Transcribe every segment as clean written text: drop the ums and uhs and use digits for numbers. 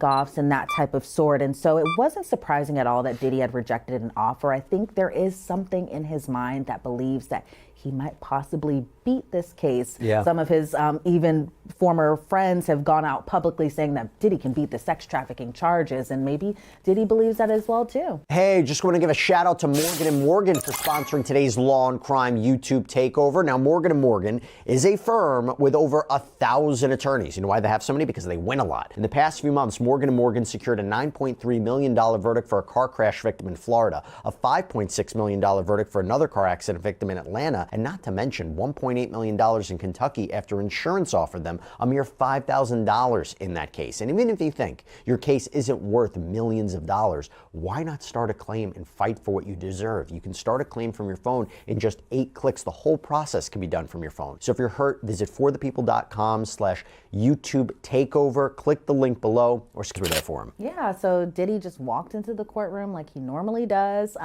offs and that type of sort. And so it wasn't surprising at all that Diddy had rejected an offer. I think there is something in his mind that believes that he might possibly beat this case. Yeah. Some of his even former friends have gone out publicly saying that Diddy can beat the sex trafficking charges, and maybe Diddy believes that as well too. Hey, just want to give a shout out to Morgan & Morgan for sponsoring today's Law and Crime YouTube takeover. Now, Morgan & Morgan is a firm with over 1,000 attorneys. You know why they have so many? Because they win a lot. In the past few months, Morgan & Morgan secured a $9.3 million verdict for a car crash victim in Florida, a $5.6 million verdict for another car accident victim in Atlanta, and not to mention $1.8 million in Kentucky after insurance offered them a mere $5,000 in that case. And even if you think your case isn't worth millions of dollars, why not start a claim and fight for what you deserve? You can start a claim from your phone in just 8 clicks. The whole process can be done from your phone. So if you're hurt, visit forthepeople.com/YouTube takeover. Click the link below, or we're there for him. Yeah, so Diddy just walked into the courtroom like he normally does.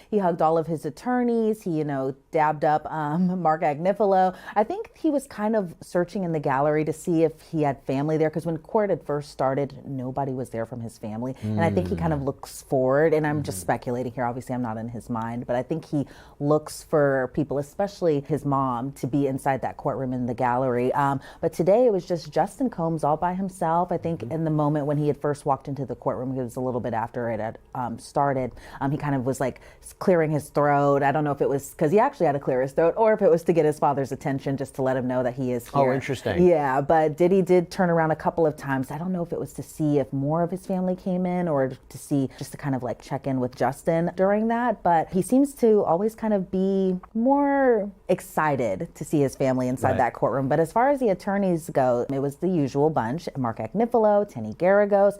He hugged all of his attorneys. He, dabbed up Mark Agnifilo. I think he was kind of searching in the gallery to see if he had family there, because when court had first started, nobody was there from his family. And I think he kind of looks forward, and I'm just speculating here. Obviously, I'm not in his mind, but I think he looks for people, especially his mom, to be inside that courtroom in the gallery. But today it was just Justin Combs all by himself. I think in the moment when he had first walked into the courtroom, it was a little bit after it had started, he kind of was like clearing his throat. I don't know if it was because he actually had to clear his throat, or if it was to get his father's attention, just to let him know that he is here. Oh, interesting. Yeah, but Diddy did turn around a couple of times. I don't know if it was to see if more of his family came in, or just to kind of like check in with Justin during that. But he seems to always kind of be more excited to see his family inside that courtroom. But as far as the attorneys go, it was the usual bunch: Mark Agnifilo, Tenny Garagos.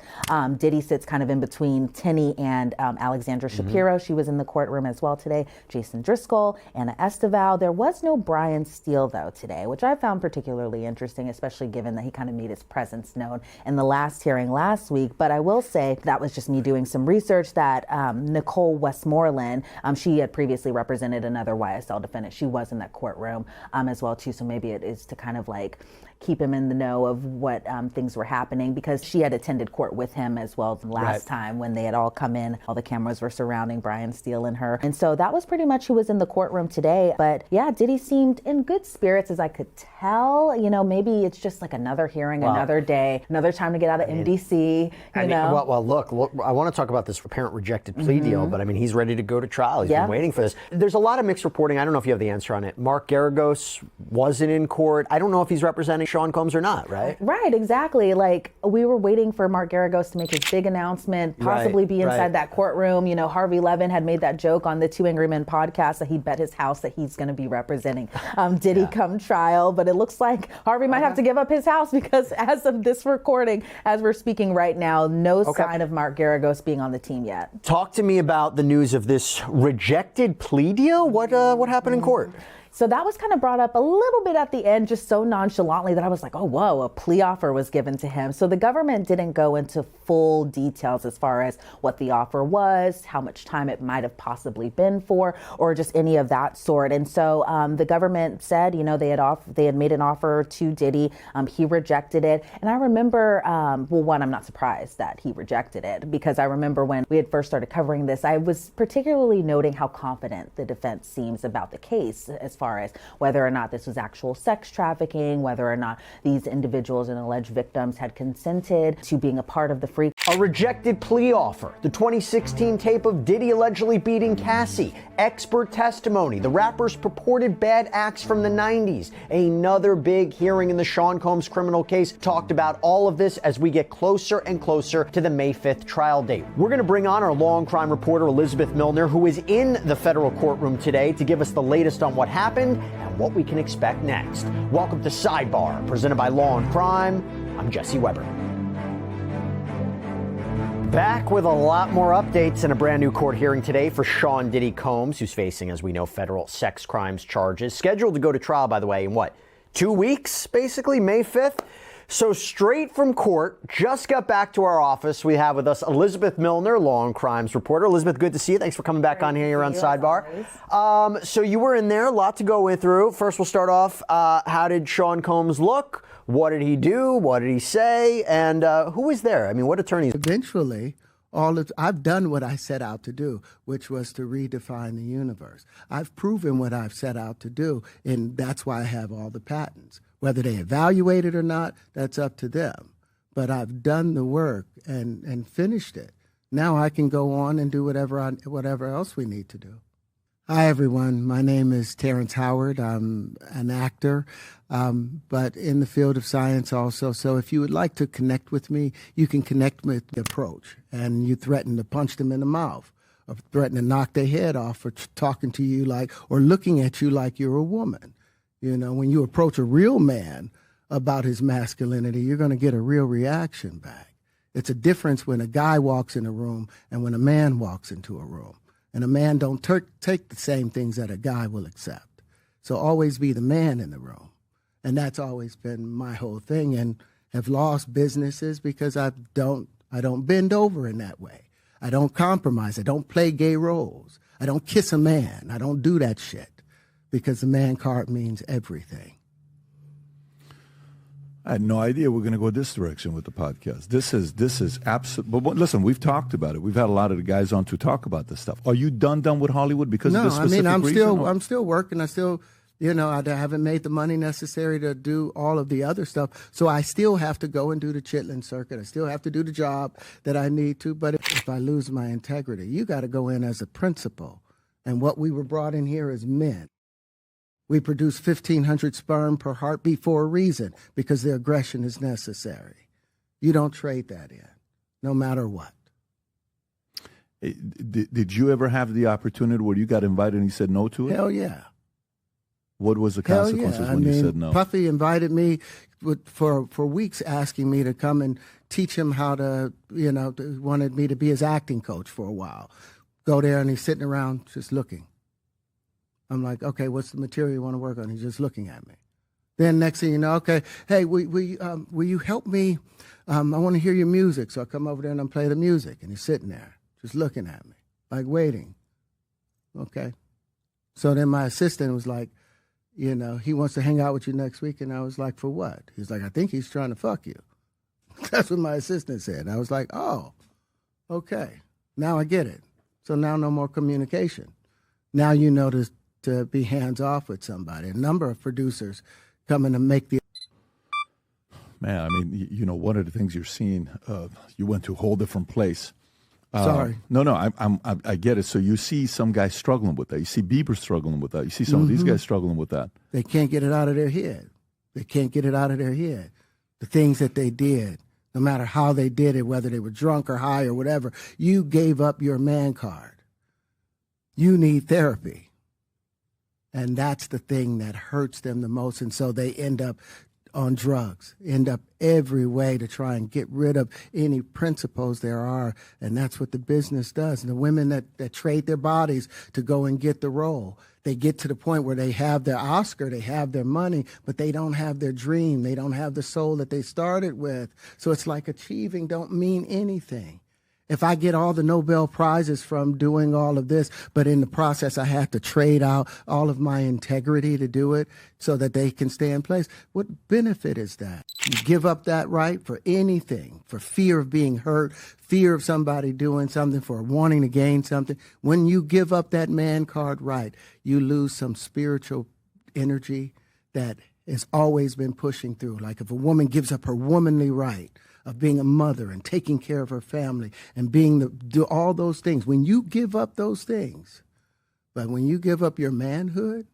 Diddy sits kind of in between Tenny and Alexandra Shapiro. She was in the courtroom as well today. Jason Driscoll, Anna Esteval. There was no Brian Steele, though, today, which I found particularly interesting, especially given that he kind of made his presence known in the last hearing last week. But I will say that was just me doing some research that Nicole Westmoreland, she had previously represented another YSL defendant. She was in that courtroom as well, too. So maybe it is to kind of like keep him in the know of what things were happening, because she had attended court with him as well the last time when they had all come in. All the cameras were surrounding Brian Steele and her. And so that was pretty much who was in the courtroom today. But yeah, Diddy seemed in good spirits, as I could tell. Maybe it's just like another hearing, another day, another time to get out of MDC. Well, look, I want to talk about this apparent rejected plea deal, but I mean, he's ready to go to trial. He's been waiting for this. There's a lot of mixed reporting. I don't know if you have the answer on it. Mark Garagos wasn't in court. I don't know if he's representing Sean Combs or not, right? Right, exactly. Like, we were waiting for Mark Garagos to make his big announcement, possibly be inside that courtroom. Harvey Levin had made that joke on the Two Angry Men podcast that he'd bet his house that he's going to be representing Diddy come trial. But it looks like Harvey might have to give up his house, because as of this recording, as we're speaking right now, no sign of Mark Garagos being on the team yet. Talk to me about the news of this rejected plea deal. What happened in court? So that was kind of brought up a little bit at the end, just so nonchalantly, that I was like, oh, whoa, a plea offer was given to him. So the government didn't go into full details as far as what the offer was, how much time it might have possibly been for, or just any of that sort. And so the government said, they had made an offer to Diddy. He rejected it. And I remember, I'm not surprised that he rejected it, because I remember when we had first started covering this, I was particularly noting how confident the defense seems about the case, as far as whether or not this was actual sex trafficking, whether or not these individuals and alleged victims had consented to being a part of the freak. A rejected plea offer, the 2016 tape of Diddy allegedly beating Cassie, expert testimony, the rapper's purported bad acts from the 90s, another big hearing in the Sean Combs criminal case. Talked about all of this as we get closer and closer to the May 5th trial date. We're going to bring on our law and crime reporter, Elizabeth Milner, who is in the federal courtroom today to give us the latest on what happened and what we can expect next. Welcome to Sidebar, presented by Law and Crime. I'm Jesse Weber. Back with a lot more updates and a brand new court hearing today for Sean Diddy Combs, who's facing, as we know, federal sex crimes charges. Scheduled to go to trial, by the way, in 2 weeks, basically, May 5th. So straight from court, just got back to our office. We have with us Elizabeth Milner, law and crimes reporter. Elizabeth, good to see you. Thanks for coming back on here. You're on Sidebar. So you were in there, a lot to go through. First, we'll start off. How did Sean Combs look? What did he do? What did he say? And who was there? I mean, what attorneys? Eventually, I've done what I set out to do, which was to redefine the universe. I've proven what I've set out to do, and that's why I have all the patents. Whether they evaluate it or not, that's up to them. But I've done the work and finished it. Now I can go on and do whatever else we need to do. Hi, everyone. My name is Terrence Howard. I'm an actor, but in the field of science also. So if you would like to connect with me, you can connect with the approach. And you threaten to punch them in the mouth, or threaten to knock their head off for talking to you or looking at you like you're a woman. You know, when you approach a real man about his masculinity, you're going to get a real reaction back. It's a difference when a guy walks in a room and when a man walks into a room. And a man don't take the same things that a guy will accept. So always be the man in the room. And that's always been my whole thing, and have lost businesses because I don't bend over in that way. I don't compromise. I don't play gay roles. I don't kiss a man. I don't do that shit. Because the man card means everything. I had no idea we're going to go this direction with the podcast. This is absolutely. But listen, we've talked about it. We've had a lot of the guys on to talk about this stuff. Are you done with Hollywood because of this specific reason? I'm still working. I still, I haven't made the money necessary to do all of the other stuff. So I still have to go and do the chitlin circuit. I still have to do the job that I need to. But if I lose my integrity, you got to go in as a principal. And what we were brought in here as men. We produce 1,500 sperm per heartbeat for a reason, because the aggression is necessary. You don't trade that in, no matter what. Did you ever have the opportunity where you got invited and you said no to it? Hell yeah. What was the consequences when you said no? Puffy invited me for weeks, asking me to come and teach him how to, wanted me to be his acting coach for a while. Go there and he's sitting around just looking. I'm like, okay, what's the material you want to work on? He's just looking at me. Then next thing you know, okay, hey, will you help me? I want to hear your music. So I come over there and I play the music. And he's sitting there just looking at me, like waiting. Okay. So then my assistant was like, he wants to hang out with you next week. And I was like, for what? He's like, I think he's trying to fuck you. That's what my assistant said. And I was like, oh, okay. Now I get it. So now no more communication. Now you know to be hands-off with somebody. A number of producers coming to make the... Man, I mean, one of the things you're seeing, you went to a whole different place. Sorry. No, I get it. So you see some guys struggling with that. You see Bieber struggling with that. You see some of these guys struggling with that. They can't get it out of their head. They can't get it out of their head. The things that they did, no matter how they did it, whether they were drunk or high or whatever, you gave up your man card. You need therapy. And that's the thing that hurts them the most. And so they end up on drugs, end up every way to try and get rid of any principles there are. And that's what the business does. And the women that trade their bodies to go and get the role, they get to the point where they have their Oscar, they have their money, but they don't have their dream. They don't have the soul that they started with. So it's like achieving don't mean anything. If I get all the Nobel Prizes from doing all of this, but in the process I have to trade out all of my integrity to do it so that they can stay in place, what benefit is that? You give up that right for anything, for fear of being hurt, fear of somebody doing something, for wanting to gain something. When you give up that man card right, you lose some spiritual energy that has always been pushing through. Like if a woman gives up her womanly right of being a mother and taking care of her family and do all those things. When you give up those things, but when you give up your manhood,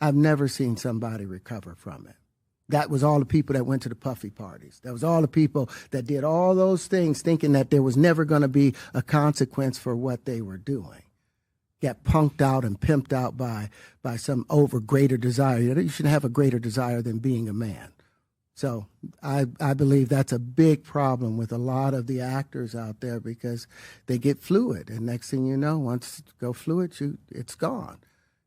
I've never seen somebody recover from it. That was all the people that went to the Puffy parties. That was all the people that did all those things thinking that there was never going to be a consequence for what they were doing. Got punked out and pimped out by some greater desire. You shouldn't have a greater desire than being a man. So I believe that's a big problem with a lot of the actors out there because they get fluid. And next thing you know, once you go fluid, it's gone.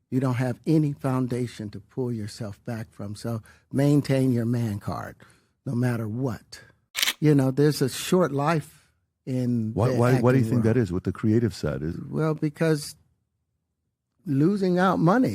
You don't have any foundation to pull yourself back from. So maintain your man card. no matter what. You know, there's a short life in Why do you think that is? What the creative side is? Well, because losing out money,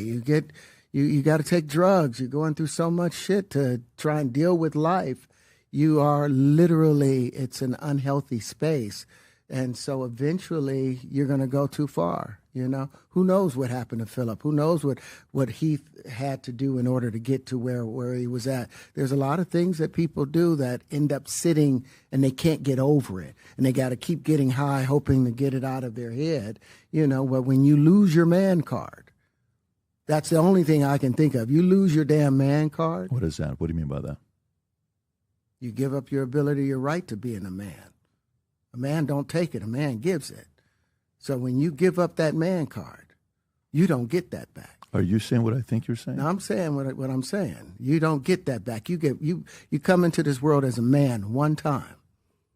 you got to take drugs. You're going through so much shit to try and deal with life. You are literally, it's an unhealthy space. And so eventually you're going to go too far, you know? Who knows what happened to Philip? Who knows what he had to do in order to get to where he was at? There's a lot of things that people do that end up sitting and they can't get over it. And they got to keep getting high, hoping to get it out of their head, you know? But when you lose your man card, that's the only thing I can think of. You lose your damn man card. What is that? What do you mean by that? You give up your ability, your right to being a man. A man don't take it, a man gives it. So when you give up that man card, you don't get that back. Are you saying what I think you're saying? No, I'm saying what I'm saying. You don't get that back. You come into this world as a man one time.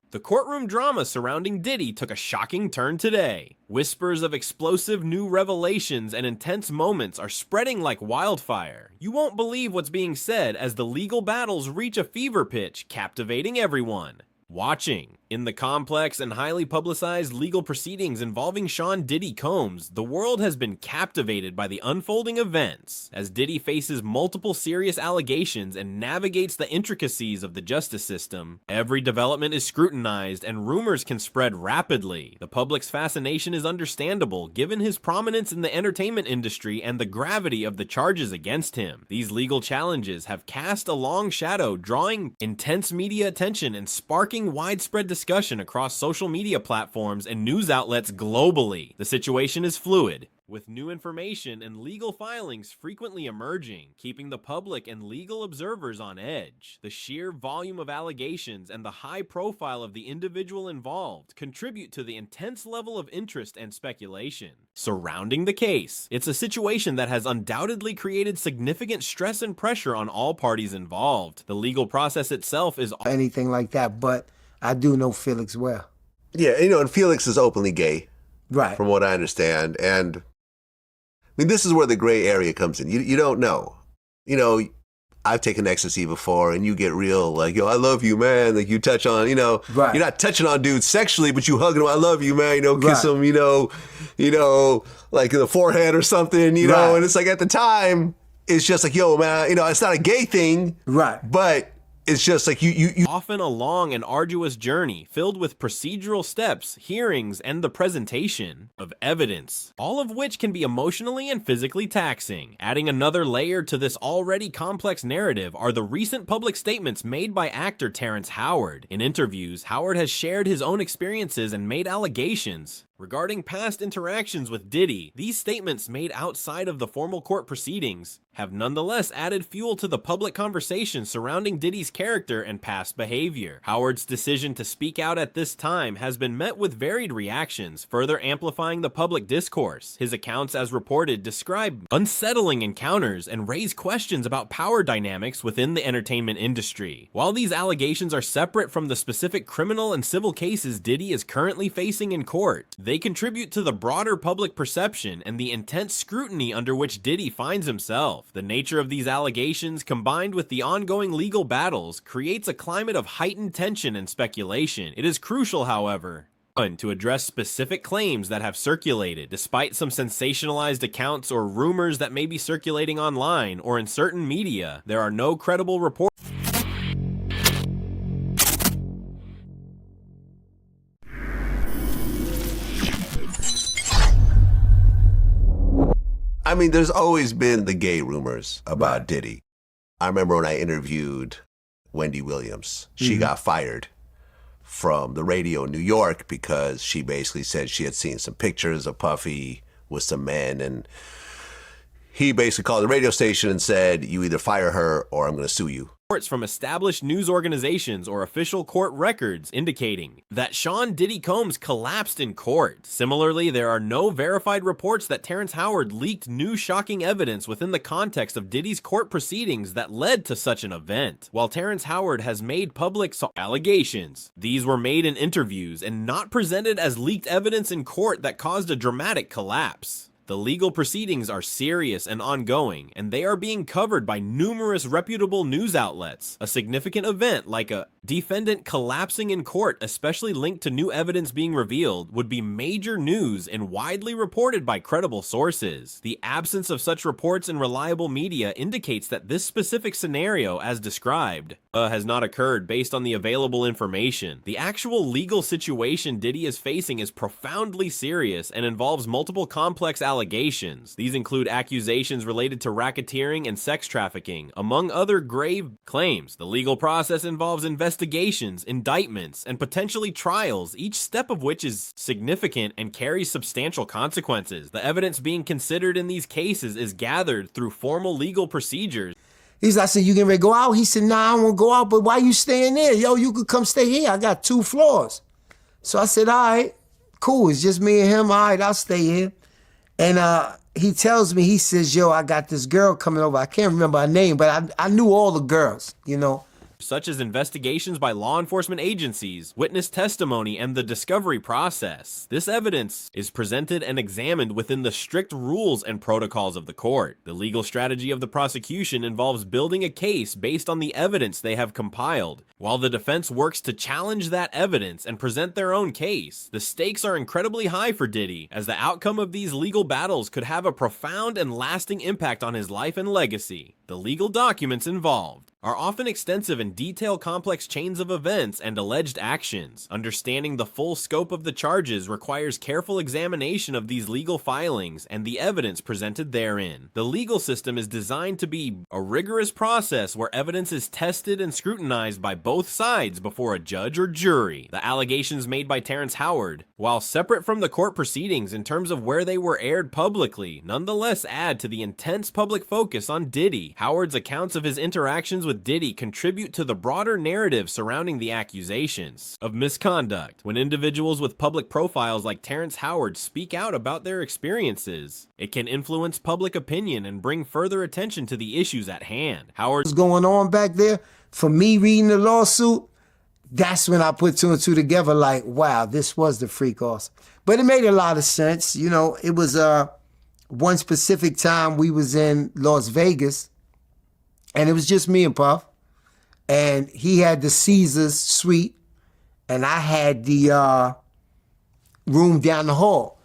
The courtroom drama surrounding Diddy took a shocking turn today. Whispers of explosive new revelations and intense moments are spreading like wildfire. You won't believe what's being said as the legal battles reach a fever pitch, captivating everyone watching. In the complex and highly publicized legal proceedings involving Sean Diddy Combs, the world has been captivated by the unfolding events as Diddy faces multiple serious allegations and navigates the intricacies of the justice system. Every development is scrutinized and rumors can spread rapidly. The public's fascination is understandable given his prominence in the entertainment industry and the gravity of the charges against him. These legal challenges have cast a long shadow, drawing intense media attention and sparking widespread discussion across social media platforms and news outlets globally. The situation is fluid, with new information and legal filings frequently emerging, keeping the public and legal observers on edge. The sheer volume of allegations and the high profile of the individual involved contribute to the intense level of interest and speculation surrounding the case. It's a situation that has undoubtedly created significant stress and pressure on all parties involved. The legal process itself is anything like that, but I do know Felix well. Yeah, you know, and Felix is openly gay, right? From what I understand. And I mean, this is where the gray area comes in. You don't know. You know, I've taken ecstasy before, and you get real like, yo, I love you, man. Like you touch on, you know, right. You're not touching on dudes sexually, but you hugging them. I love you, man. You know, kiss them. You know, like in the forehead or something. You know, and it's like at the time, it's just like, yo, man. You know, it's not a gay thing, right? But it's just like you often a long and arduous journey filled with procedural steps, hearings, and the presentation of evidence, all of which can be emotionally and physically taxing. Adding another layer to this already complex narrative are the recent public statements made by actor Terrence Howard. In interviews, Howard has shared his own experiences and made allegations regarding past interactions with Diddy. These statements made outside of the formal court proceedings have nonetheless added fuel to the public conversation surrounding Diddy's character and past behavior. Howard's decision to speak out at this time has been met with varied reactions, further amplifying the public discourse. His accounts, as reported, describe unsettling encounters and raise questions about power dynamics within the entertainment industry. While these allegations are separate from the specific criminal and civil cases Diddy is currently facing in court, they contribute to the broader public perception and the intense scrutiny under which Diddy finds himself. The nature of these allegations, combined with the ongoing legal battles, creates a climate of heightened tension and speculation. It is crucial, however, to address specific claims that have circulated. Despite some sensationalized accounts or rumors that may be circulating online or in certain media, there are no credible reports. I mean, there's always been the gay rumors about Diddy. I remember when I interviewed Wendy Williams, she got fired from the radio in New York because she basically said she had seen some pictures of Puffy with some men, and he basically called the radio station and said, you either fire her or I'm going to sue you. Reports from established news organizations or official court records indicating that Sean Diddy Combs collapsed in court. Similarly, there are no verified reports that Terrence Howard leaked new shocking evidence within the context of Diddy's court proceedings that led to such an event. While Terrence Howard has made public allegations, these were made in interviews and not presented as leaked evidence in court that caused a dramatic collapse. The legal proceedings are serious and ongoing, and they are being covered by numerous reputable news outlets. A significant event like a defendant collapsing in court, especially linked to new evidence being revealed, would be major news and widely reported by credible sources. The absence of such reports in reliable media indicates that this specific scenario, as described, has not occurred based on the available information. The actual legal situation Diddy is facing is profoundly serious and involves multiple complex allegations. These include accusations related to racketeering and sex trafficking, among other grave claims. The legal process involves investigations, indictments, and potentially trials, each step of which is significant and carries substantial consequences. The evidence being considered in these cases is gathered through formal legal procedures. I said, you getting ready to go out? He said, nah, I won't go out, but why you staying there? Yo, you could come stay here. I got 2 floors. So I said, all right, cool. It's just me and him. All right, I'll stay here. And he tells me, he says, yo, I got this girl coming over. I can't remember her name, but I knew all the girls, you know. Such as investigations by law enforcement agencies, witness testimony, and the discovery process. This evidence is presented and examined within the strict rules and protocols of the court. The legal strategy of the prosecution involves building a case based on the evidence they have compiled, while the defense works to challenge that evidence and present their own case. The stakes are incredibly high for Diddy, as the outcome of these legal battles could have a profound and lasting impact on his life and legacy. The legal documents involved are often extensive and detail complex chains of events and alleged actions. Understanding the full scope of the charges requires careful examination of these legal filings and the evidence presented therein. The legal system is designed to be a rigorous process where evidence is tested and scrutinized by both sides before a judge or jury. The allegations made by Terrence Howard, while separate from the court proceedings in terms of where they were aired publicly, nonetheless add to the intense public focus on Diddy. Howard's accounts of his interactions with Diddy contribute to the broader narrative surrounding the accusations of misconduct. When individuals with public profiles like Terrence Howard speak out about their experiences, it can influence public opinion and bring further attention to the issues at hand. What's going on back there? For me reading the lawsuit, that's when I put 2 and 2 together, like, wow, this was the freak off. But it made a lot of sense. You know, it was one specific time we was in Las Vegas, and it was just me and Puff. And he had the Caesars suite, and I had the room down the hall.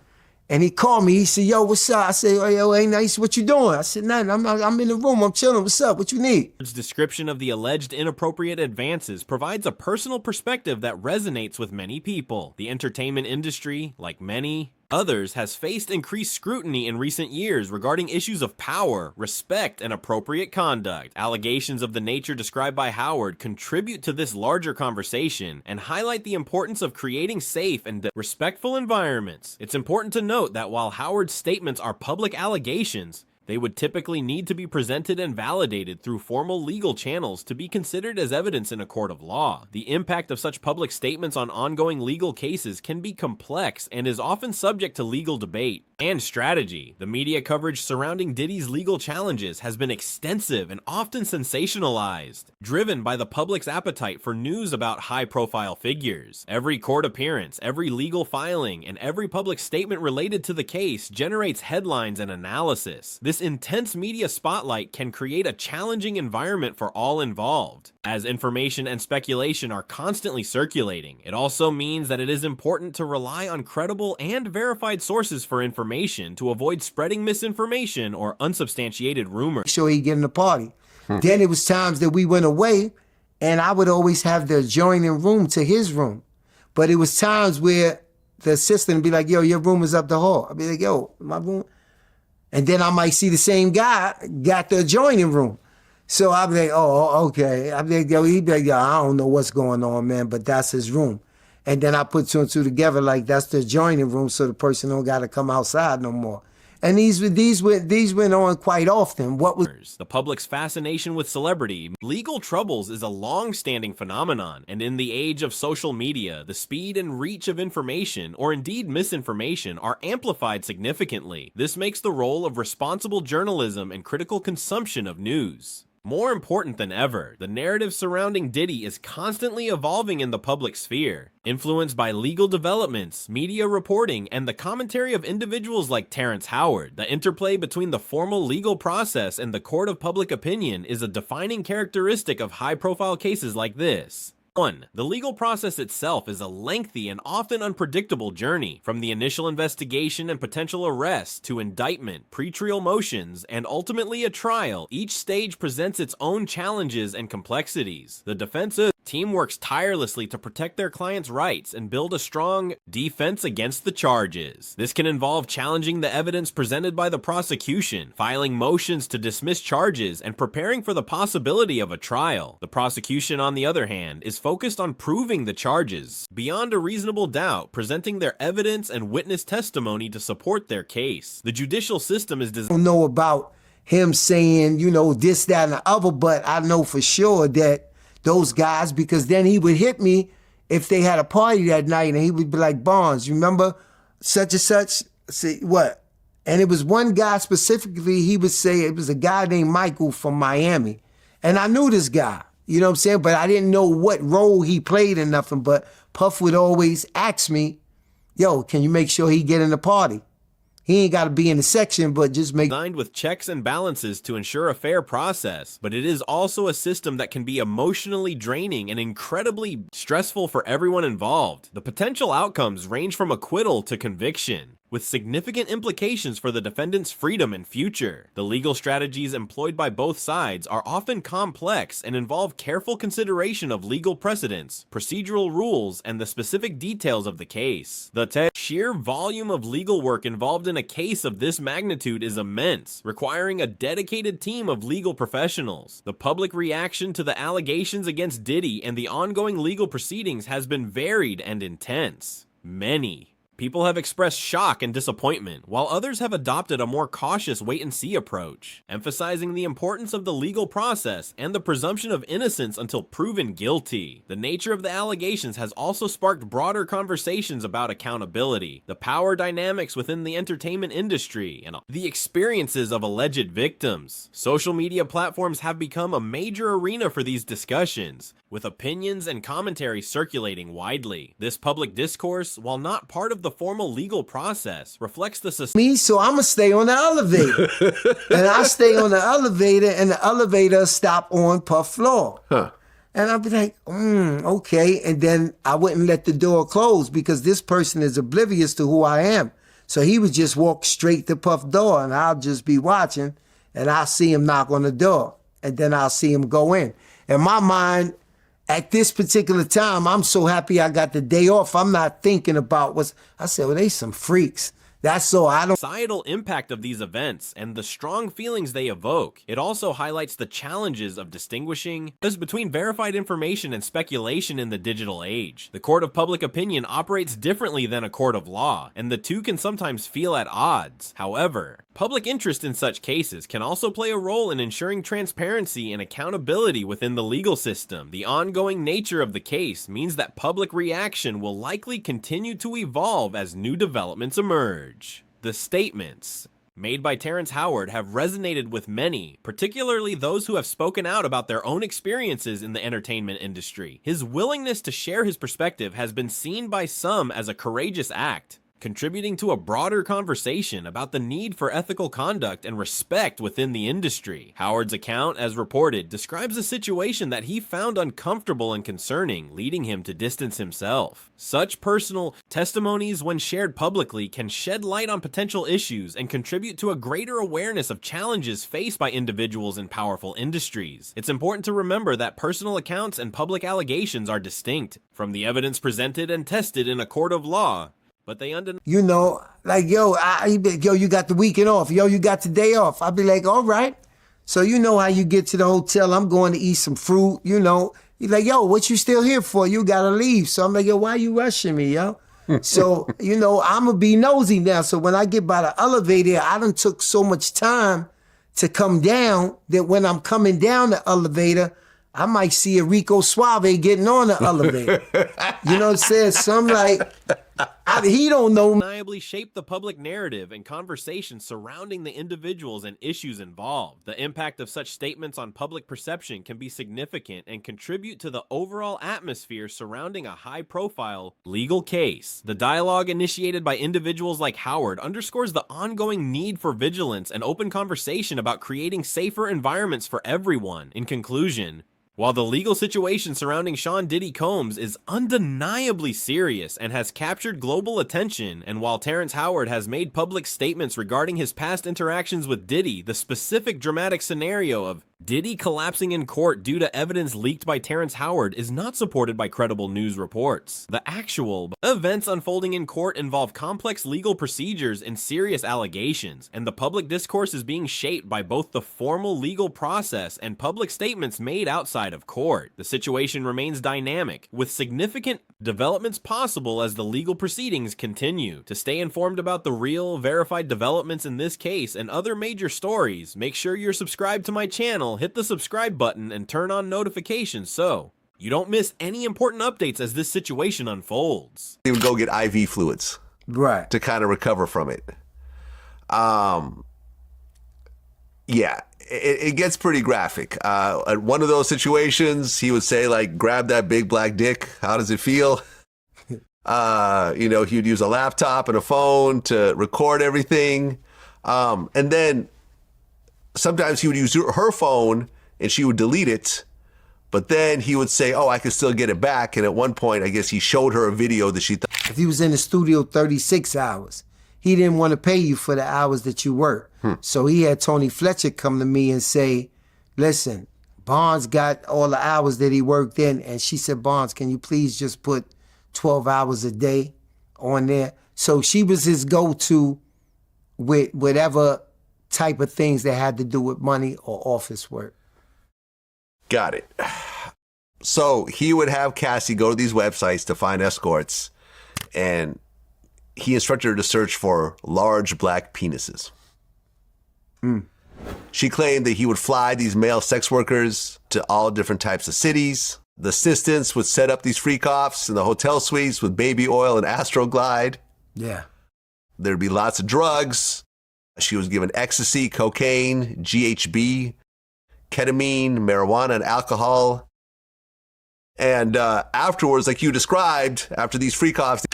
And he called me. He said, yo, what's up? I said, oh, yo, ain't nice. What you doing? I said, nothing. I'm in the room. I'm chilling. What's up? What you need? His description of the alleged inappropriate advances provides a personal perspective that resonates with many people. The entertainment industry, like many others, has faced increased scrutiny in recent years regarding issues of power, respect, and appropriate conduct. Allegations of the nature described by Howard contribute to this larger conversation and highlight the importance of creating safe and respectful environments. It's important to note that while Howard's statements are public allegations, they would typically need to be presented and validated through formal legal channels to be considered as evidence in a court of law. The impact of such public statements on ongoing legal cases can be complex and is often subject to legal debate and strategy. The media coverage surrounding Diddy's legal challenges has been extensive and often sensationalized, driven by the public's appetite for news about high-profile figures. Every court appearance, every legal filing, and every public statement related to the case generates headlines and analysis. This intense media spotlight can create a challenging environment for all involved, as information and speculation are constantly circulating. It also means that it is important to rely on credible and verified sources for information to avoid spreading misinformation or unsubstantiated rumors. Sure he get in the party. Then it was times that we went away, and I would always have the adjoining room to his room. But it was times where the assistant would be like, yo, your room is up the hall. I'd be like, yo, my room. And then I might see the same guy got the adjoining room. So I'd be like, oh, okay. I'd be like, yo, he'd be like, yo, I don't know what's going on, man, but that's his room. And then I put 2 and 2 together, like that's the adjoining room, so the person don't got to come outside no more. And these went on quite often. What was the public's fascination with celebrity? Legal troubles is a long-standing phenomenon, and in the age of social media, the speed and reach of information, or indeed misinformation, are amplified significantly. This makes the role of responsible journalism and critical consumption of news More important than ever, the narrative surrounding Diddy is constantly evolving in the public sphere, influenced by legal developments, media reporting, and the commentary of individuals like Terrence Howard. The interplay between the formal legal process and the court of public opinion is a defining characteristic of high-profile cases like this. 1. The legal process itself is a lengthy and often unpredictable journey, from the initial investigation and potential arrest to indictment, pretrial motions, and ultimately a trial. Each stage presents its own challenges and complexities. The defense team works tirelessly to protect their clients' rights and build a strong defense against the charges. This can involve challenging the evidence presented by the prosecution, filing motions to dismiss charges, and preparing for the possibility of a trial. The prosecution, on the other hand, is focused on proving the charges beyond a reasonable doubt, presenting their evidence and witness testimony to support their case. The judicial system is designed. I don't know about him saying, this, that, and the other, but I know for sure that those guys, because then he would hit me if they had a party that night, and he would be like, Barnes, you remember such and such? Say, what? And it was one guy specifically, he would say, it was a guy named Michael from Miami. And I knew this guy, you know what I'm saying? But I didn't know what role he played in nothing. But Puff would always ask me, yo, can you make sure he get in the party? He ain't got to be in the section, but just make... Designed with checks and balances to ensure a fair process, but it is also a system that can be emotionally draining and incredibly stressful for everyone involved. The potential outcomes range from acquittal to conviction, with significant implications for the defendant's freedom and future. The legal strategies employed by both sides are often complex and involve careful consideration of legal precedents, procedural rules, and the specific details of the case. The sheer volume of legal work involved in a case of this magnitude is immense, requiring a dedicated team of legal professionals. The public reaction to the allegations against Diddy and the ongoing legal proceedings has been varied and intense. Many people have expressed shock and disappointment, while others have adopted a more cautious wait-and-see approach, emphasizing the importance of the legal process and the presumption of innocence until proven guilty. The nature of the allegations has also sparked broader conversations about accountability, the power dynamics within the entertainment industry, and the experiences of alleged victims. Social media platforms have become a major arena for these discussions, with opinions and commentary circulating widely. This public discourse, while not part of the formal legal process, reflects the so I'm gonna stay on the elevator. And I stay on the elevator, and the elevator stop on Puff floor. And I'd be like, okay. And then I wouldn't let the door close because this person is oblivious to who I am. So he would just walk straight to Puff door, and I'll just be watching, and I'll see him knock on the door, and then I'll see him go in. In my mind, at this particular time, I'm so happy I got the day off. I'm not thinking about I said, well, they some freaks. That's all. I don't... Societal impact of these events and the strong feelings they evoke. It also highlights the challenges of distinguishing between verified information and speculation in the digital age. The court of public opinion operates differently than a court of law, and the two can sometimes feel at odds. However, public interest in such cases can also play a role in ensuring transparency and accountability within the legal system. The ongoing nature of the case means that public reaction will likely continue to evolve as new developments emerge. The statements made by Terrence Howard have resonated with many, particularly those who have spoken out about their own experiences in the entertainment industry. His willingness to share his perspective has been seen by some as a courageous act, contributing to a broader conversation about the need for ethical conduct and respect within the industry. Howard's account, as reported, describes a situation that he found uncomfortable and concerning, leading him to distance himself. Such personal testimonies, when shared publicly, can shed light on potential issues and contribute to a greater awareness of challenges faced by individuals in powerful industries. It's important to remember that personal accounts and public allegations are distinct from the evidence presented and tested in a court of law. But they like, yo, you got the weekend off. Yo, you got the day off. I'd be like, all right. So you know how you get to the hotel. I'm going to eat some fruit, You're like, yo, what you still here for? You got to leave. So I'm like, yo, why you rushing me, yo? So, I'm going to be nosy now. So when I get by the elevator, I done took so much time to come down that when I'm coming down the elevator, I might see a Rico Suave getting on the elevator. You know what I'm saying? So I'm like... He don't know. Undeniably shape the public narrative and conversation surrounding the individuals and issues involved. The impact of such statements on public perception can be significant and contribute to the overall atmosphere surrounding a high-profile legal case. The dialogue initiated by individuals like Howard underscores the ongoing need for vigilance and open conversation about creating safer environments for everyone. In conclusion, while the legal situation surrounding Sean Diddy Combs is undeniably serious and has captured global attention, and while Terrence Howard has made public statements regarding his past interactions with Diddy, the specific dramatic scenario of Diddy collapsing in court due to evidence leaked by Terrence Howard is not supported by credible news reports. The actual events unfolding in court involve complex legal procedures and serious allegations, and the public discourse is being shaped by both the formal legal process and public statements made outside of court. The situation remains dynamic, with significant developments possible as the legal proceedings continue. To stay informed about the real, verified developments in this case and other major stories, make sure you're subscribed to my channel, hit the subscribe button, and turn on notifications so you don't miss any important updates as this situation unfolds. He would go get IV fluids, Right. to kind of recover from it. Yeah, it gets pretty graphic. At one of those situations, he would say, like, grab that big black dick. How does it feel? He would use a laptop and a phone to record everything. And then sometimes he would use her phone and she would delete it. But then he would say, oh, I can still get it back. And at one point, I guess he showed her a video that she thought. If he was in the studio 36 hours, he didn't want to pay you for the hours that you worked. So he had Tony Fletcher come to me and say, listen, Bonds got all the hours that he worked in. And she said, Bonds, can you please just put 12 hours a day on there? So she was his go-to with whatever type of things that had to do with money or office work. Got it. So he would have Cassie go to these websites to find escorts, and he instructed her to search for large black penises. She claimed that he would fly these male sex workers to all different types of cities. The assistants would set up these freak-offs in the hotel suites with baby oil and Astroglide. Yeah. There'd be lots of drugs. She was given ecstasy, cocaine, GHB, ketamine, marijuana, and alcohol. And afterwards, like you described, after these freak-offs,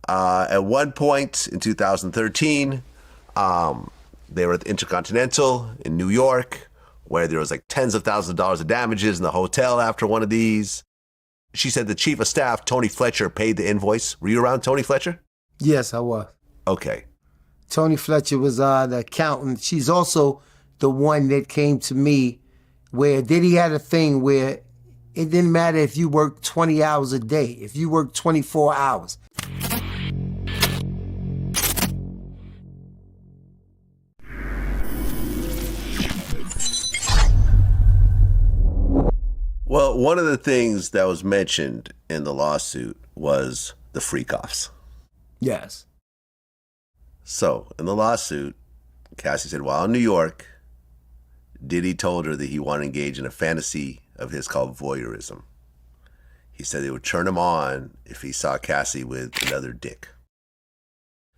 at one point in 2013, they were at the Intercontinental in New York, where there was like tens of thousands of dollars of damages in the hotel after one of these. She said the chief of staff, Tony Fletcher, paid the invoice. Were you around Tony Fletcher? Yes, I was. Okay. Tony Fletcher was the accountant. She's also the one that came to me where Diddy had a thing where it didn't matter if you worked 20 hours a day, if you worked 24 hours. Well, one of the things that was mentioned in the lawsuit was the freak-offs. Yes. So, in the lawsuit, Cassie said, while in New York, Diddy told her that he wanted to engage in a fantasy of his called voyeurism. He said it would turn him on if he saw Cassie with another dick.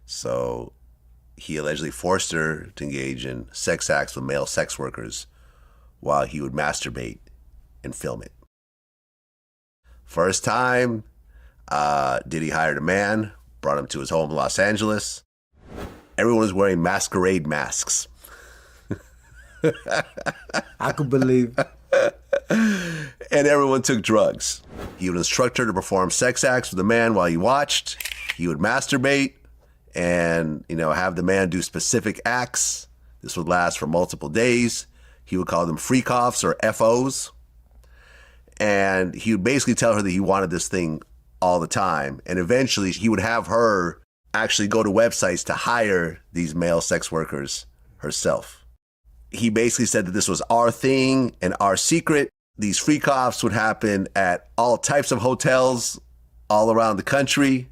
So, he allegedly forced her to engage in sex acts with male sex workers while he would masturbate and film it. First time, Diddy hired a man, brought him to his home in Los Angeles. Everyone was wearing masquerade masks. I could believe. And everyone took drugs. He would instruct her to perform sex acts with the man while he watched. He would masturbate and, have the man do specific acts. This would last for multiple days. He would call them freak-offs or FOs. And he would basically tell her that he wanted this thing all the time. And eventually he would have her actually go to websites to hire these male sex workers herself. He basically said that this was our thing and our secret. These freak-offs would happen at all types of hotels all around the country.